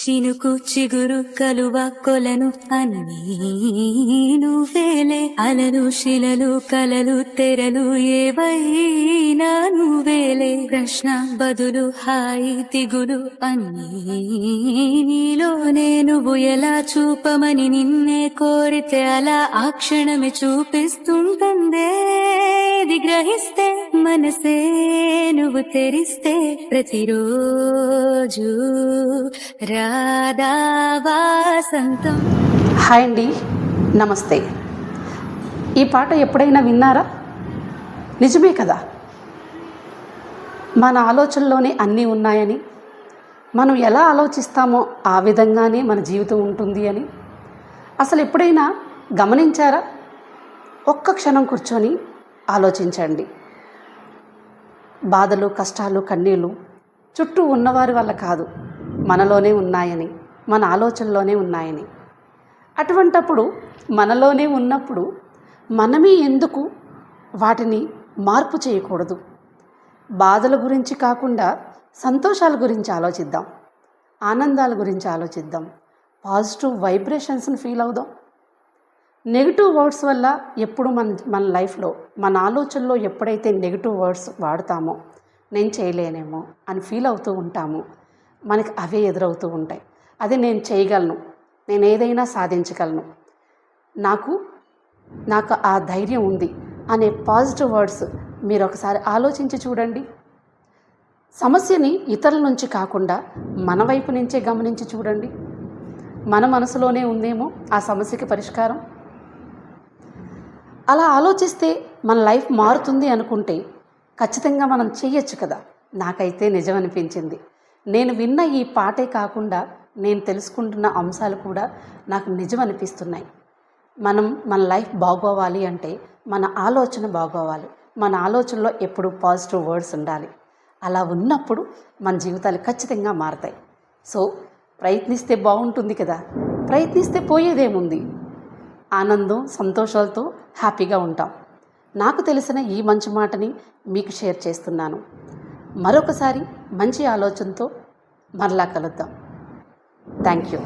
చినుకు చిగురు కలువ కొలను అన్నీ నువ్వేలే అలలు శిలలు కలలు తెరలు ఏవైనా నువ్వేలే ప్రశ్న బదులు హాయి దిగులు అన్నీ నీలోనే నువ్వు ఎలా చూపమని నిన్నే కోరితే అలా ఆ క్షణమే చూపిస్తుంటుందే గ్రహిస్తే మనసే నువ్వు తెరిస్తే ప్రతిరోజు రాధా వాసంతం. హాయ్ అండి, నమస్తే. ఈ పాట ఎప్పుడైనా విన్నారా? నిజమే కదా, మన ఆలోచనలోనే అన్నీ ఉన్నాయని, మనం ఎలా ఆలోచిస్తామో ఆ విధంగానే మన జీవితం ఉంటుంది అని అసలు ఎప్పుడైనా గమనించారా? ఒక్క క్షణం కూర్చొని ఆలోచించండి. బాధలు, కష్టాలు, కన్నీళ్ళు చుట్టూ ఉన్నవారి వల్ల కాదు, మనలోనే ఉన్నాయని, మన ఆలోచనలోనే ఉన్నాయని. అటువంటప్పుడు మనలోనే ఉన్నప్పుడు మనమే ఎందుకు వాటిని మార్పు చేయకూడదు? బాధల గురించి కాకుండా సంతోషాల గురించి ఆలోచిద్దాం, ఆనందాల గురించి ఆలోచిద్దాం, పాజిటివ్ వైబ్రేషన్స్ని ఫీల్ అవుదాం. నెగిటివ్ వర్డ్స్ వల్ల ఎప్పుడు మన లైఫ్లో, మన ఆలోచనలో ఎప్పుడైతే నెగిటివ్ వర్డ్స్ వాడతామో, నేను చేయలేనేమో అని ఫీల్ అవుతూ ఉంటాము, మనకి అవే ఎదురవుతూ ఉంటాయి. అదే నేను చేయగలను, నేను ఏదైనా సాధించగలను, నాకు ఆ ధైర్యం ఉంది అనే పాజిటివ్ వర్డ్స్ మీరు ఒకసారి ఆలోచించి చూడండి. సమస్యని ఇతరుల నుంచి కాకుండా మన వైపు నుంచే గమనించి చూడండి. మన మనసులోనే ఉందేమో ఆ సమస్యకి పరిష్కారం. అలా ఆలోచిస్తే మన లైఫ్ మారుతుంది అనుకుంటే ఖచ్చితంగా మనం చెయ్యొచ్చు కదా. నాకైతే నిజం అనిపించింది. నేను విన్న ఈ పాటే కాకుండా నేను తెలుసుకుంటున్న అంశాలు కూడా నాకు నిజం అనిపిస్తున్నాయి. మన లైఫ్ బాగోవాలి అంటే మన ఆలోచన బాగోవాలి. మన ఆలోచనలో ఎప్పుడు పాజిటివ్ వర్డ్స్ ఉండాలి. అలా ఉన్నప్పుడు మన జీవితాలు ఖచ్చితంగా మారతాయి. సో ప్రయత్నిస్తే బాగుంటుంది కదా. ప్రయత్నిస్తే పోయేదేముంది? ఆనందం, సంతోషాలతో హ్యాపీగా ఉంటాం. నాకు తెలిసిన ఈ మంచి మాటని మీకు షేర్ చేస్తున్నాను. మరొకసారి మంచి ఆలోచనతో మరలా కలుద్దాం. Thank you.